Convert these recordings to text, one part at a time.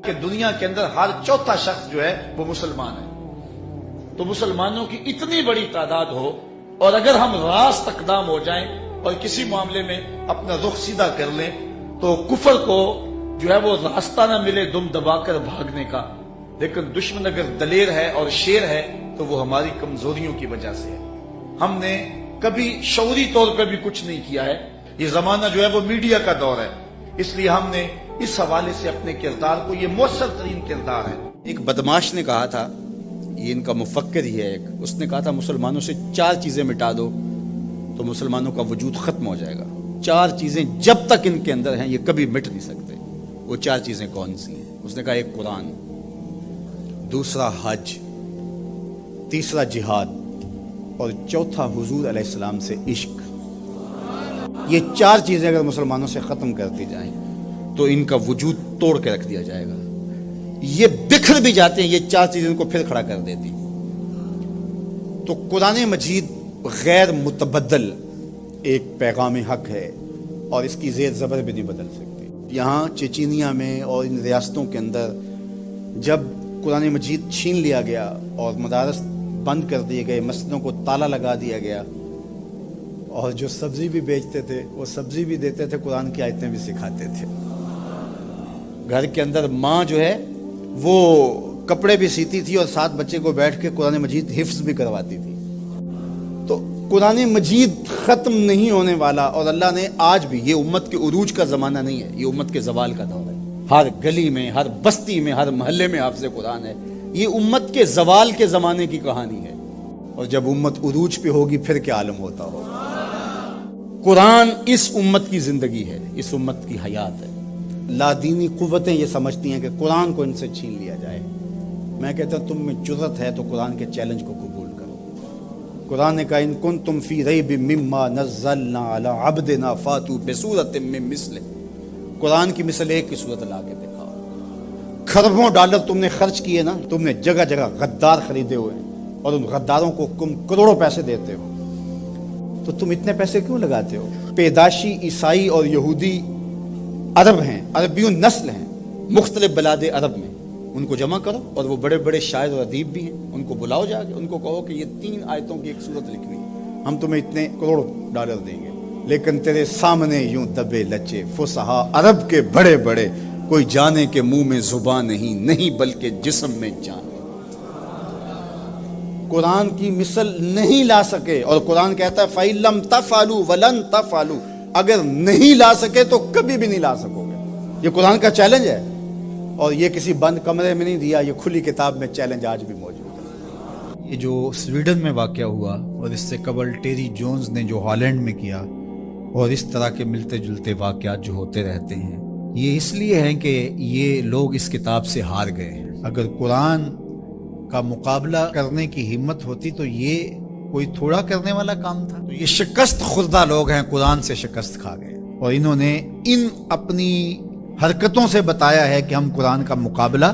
کہ دنیا کے اندر ہر چوتھا شخص جو ہے وہ مسلمان ہے. تو مسلمانوں کی اتنی بڑی تعداد ہو اور اگر ہم راست اقدام ہو جائیں اور کسی معاملے میں اپنا رخ سیدھا کر لیں تو کفر کو جو ہے وہ راستہ نہ ملے دم دبا کر بھاگنے کا. لیکن دشمن اگر دلیر ہے اور شیر ہے تو وہ ہماری کمزوریوں کی وجہ سے ہے. ہم نے کبھی شعوری طور پر بھی کچھ نہیں کیا ہے. یہ زمانہ جو ہے وہ میڈیا کا دور ہے، اس لیے ہم نے اس حوالے سے اپنے کردار کو، یہ مؤثر ترین کردار ہے. ایک بدماش نے کہا تھا، یہ ان کا مفکر ہی ہے ایک، اس نے کہا تھا مسلمانوں سے 4 چیزیں مٹا دو تو مسلمانوں کا وجود ختم ہو جائے گا. 4 چیزیں جب تک ان کے اندر ہیں یہ کبھی مٹ نہیں سکتے. وہ 4 چیزیں کون سی ہیں؟ اس نے کہا ایک قرآن، دوسرا حج، تیسرا جہاد اور چوتھا حضور علیہ السلام سے عشق. یہ 4 چیزیں اگر مسلمانوں سے ختم کر دی جائیں تو ان کا وجود توڑ کے رکھ دیا جائے گا. یہ بکھر بھی جاتے ہیں، یہ 4 چیزیں ان کو پھر کھڑا کر دیتی. تو قرآن مجید غیر متبدل ایک پیغام حق ہے اور اس کی زیر زبر بھی نہیں بدل سکتی. یہاں چچینیا میں اور ان ریاستوں کے اندر جب قرآن مجید چھین لیا گیا اور مدارس بند کر دیے گئے، مسجدوں کو تالا لگا دیا گیا، اور جو سبزی بھی بیچتے تھے وہ سبزی بھی دیتے تھے، قرآن کی آیتیں بھی سکھاتے تھے. گھر کے اندر ماں جو ہے وہ کپڑے بھی سیتی تھی اور ساتھ بچے کو بیٹھ کے قرآن مجید حفظ بھی کرواتی تھی. تو قرآن مجید ختم نہیں ہونے والا، اور اللہ نے آج بھی، یہ امت کے عروج کا زمانہ نہیں ہے، یہ امت کے زوال کا دور ہے. ہر گلی میں، ہر بستی میں، ہر محلے میں حافظ قرآن ہے. یہ امت کے زوال کے زمانے کی کہانی ہے، اور جب امت عروج پہ ہوگی پھر کیا عالم ہوتا ہوگا. قرآن اس امت کی زندگی ہے، اس امت کی حیات ہے. لادینی قوتیں یہ سمجھتی ہیں کہ قرآن کو ان سے چھین لیا جائے. میں کہتا ہوں تم میں جرأت ہے تو قرآن کے چیلنج کو قبول کرو. قرآن نے کہا ان کنتم فی ریب مما نزلنا علی عبدنا فاتوا بسورۃ من مثلہ. قرآن کی مثل ایک کی صورت لا کے دکھاؤ. کھربوں ڈالر تم نے خرچ کیے نا، تم نے جگہ جگہ غدار خریدے ہوئے ہیں اور ان غداروں کو تم کروڑوں پیسے دیتے ہو، تو تم اتنے پیسے کیوں لگاتے ہو؟ پیدائشی عیسائی اور یہودی عرب ہیں، عربیوں نسل ہیں مختلف بلاد عرب میں، ان کو جمع کرو، اور وہ بڑے بڑے شاعر اور ادیب بھی ہیں، ان کو بلاؤ جا کے، ان کو کہو کہ یہ 3 آیتوں کی ایک صورت لکھنی ہے، ہم تمہیں اتنے کروڑ ڈالر دیں گے. لیکن تیرے سامنے یوں دبے لچے فصحا عرب کے بڑے بڑے، کوئی جانے کے منہ میں زبان نہیں بلکہ جسم میں جان. قرآن کی مثل نہیں لا سکے، اور قرآن کہتا ہے فَإِن لَمْ تَفْعَلُوا وَلَن تَفْعَلُوا، اگر نہیں لا سکے تو کبھی بھی نہیں لا سکو گے. یہ قرآن کا چیلنج ہے، اور یہ کسی بند کمرے میں نہیں دیا، یہ کھلی کتاب میں چیلنج آج بھی موجود ہے. یہ جو سویڈن میں واقعہ ہوا اور اس سے قبل ٹیری جونز نے جو ہالینڈ میں کیا، اور اس طرح کے ملتے جلتے واقعات جو ہوتے رہتے ہیں، یہ اس لیے ہیں کہ یہ لوگ اس کتاب سے ہار گئے ہیں. اگر قرآن کا مقابلہ کرنے کی ہمت ہوتی تو یہ کوئی تھوڑا کرنے والا کام تھا. تو یہ شکست خوردہ لوگ ہیں، قرآن سے شکست کھا گئے، اور انہوں نے ان اپنی حرکتوں سے بتایا ہے کہ ہم قرآن کا مقابلہ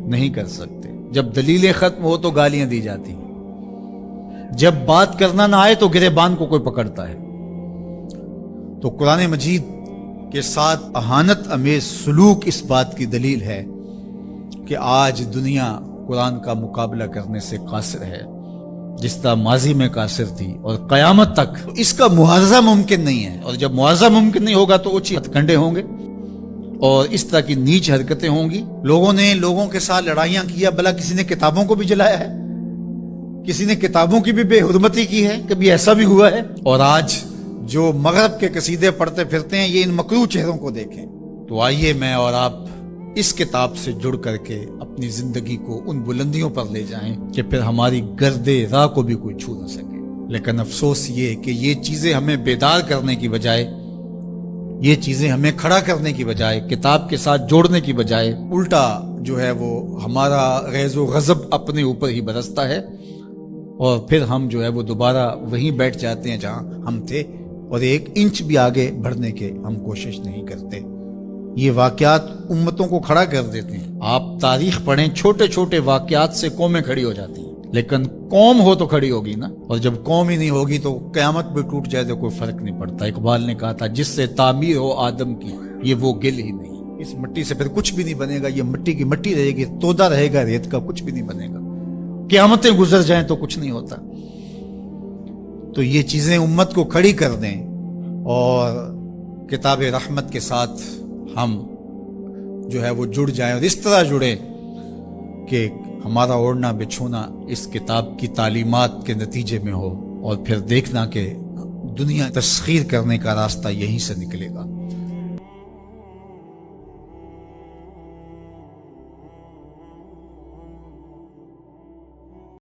نہیں کر سکتے. جب دلیلیں ختم ہو تو گالیاں دی جاتی ہیں، جب بات کرنا نہ آئے تو گریبان کو کوئی پکڑتا ہے. تو قرآن مجید کے ساتھ اہانت امیز سلوک اس بات کی دلیل ہے کہ آج دنیا قرآن کا مقابلہ کرنے سے قاصر ہے، جس طرح ماضی میں قاصر تھی، اور قیامت تک اس کا معاوضہ ممکن نہیں ہے. اور جب معاوضہ ممکن نہیں ہوگا تو اوچی ہتھ کنڈے ہوں گے اور اس طرح کی نیچ حرکتیں ہوں گی. لوگوں نے لوگوں کے ساتھ لڑائیاں کیا، بھلا کسی نے کتابوں کو بھی جلایا ہے، کسی نے کتابوں کی بھی بے حرمتی کی ہے، کبھی ایسا بھی ہوا ہے. اور آج جو مغرب کے قصیدے پڑھتے پھرتے ہیں، یہ ان مکروہ چہروں کو دیکھیں. تو آئیے میں اور آپ اس کتاب سے جڑ کر کے اپنی زندگی کو ان بلندیوں پر لے جائیں کہ پھر ہماری گرد راہ کو بھی کوئی چھو نہ سکے. لیکن افسوس یہ کہ یہ چیزیں ہمیں بیدار کرنے کی بجائے، یہ چیزیں ہمیں کھڑا کرنے کی بجائے، کتاب کے ساتھ جوڑنے کی بجائے، الٹا جو ہے وہ ہمارا غیظ و غضب اپنے اوپر ہی برستا ہے، اور پھر ہم جو ہے وہ دوبارہ وہیں بیٹھ جاتے ہیں جہاں ہم تھے، اور 1 انچ بھی آگے بڑھنے کے ہم کوشش نہیں کرتے. یہ واقعات امتوں کو کھڑا کر دیتے ہیں. آپ تاریخ پڑھیں، چھوٹے چھوٹے واقعات سے قومیں کھڑی ہو جاتی ہیں، لیکن قوم ہو تو کھڑی ہوگی نا. اور جب قوم ہی نہیں ہوگی تو قیامت بھی ٹوٹ جائے تو کوئی فرق نہیں پڑتا. اقبال نے کہا تھا جس سے تعمیر ہو آدم کی، یہ وہ گل ہی نہیں. اس مٹی سے پھر کچھ بھی نہیں بنے گا، یہ مٹی کی مٹی رہے گی، تودا رہے گا ریت کا، کچھ بھی نہیں بنے گا، قیامتیں گزر جائیں تو کچھ نہیں ہوتا۔ تو یہ چیزیں امت کو کھڑی کر دیں اور کتاب رحمت کے ساتھ ہم جو ہے وہ جڑ جائیں، اور اس طرح جڑیں کہ ہمارا اوڑھنا بچھونا اس کتاب کی تعلیمات کے نتیجے میں ہو، اور پھر دیکھنا کہ دنیا تسخیر کرنے کا راستہ یہیں سے نکلے گا۔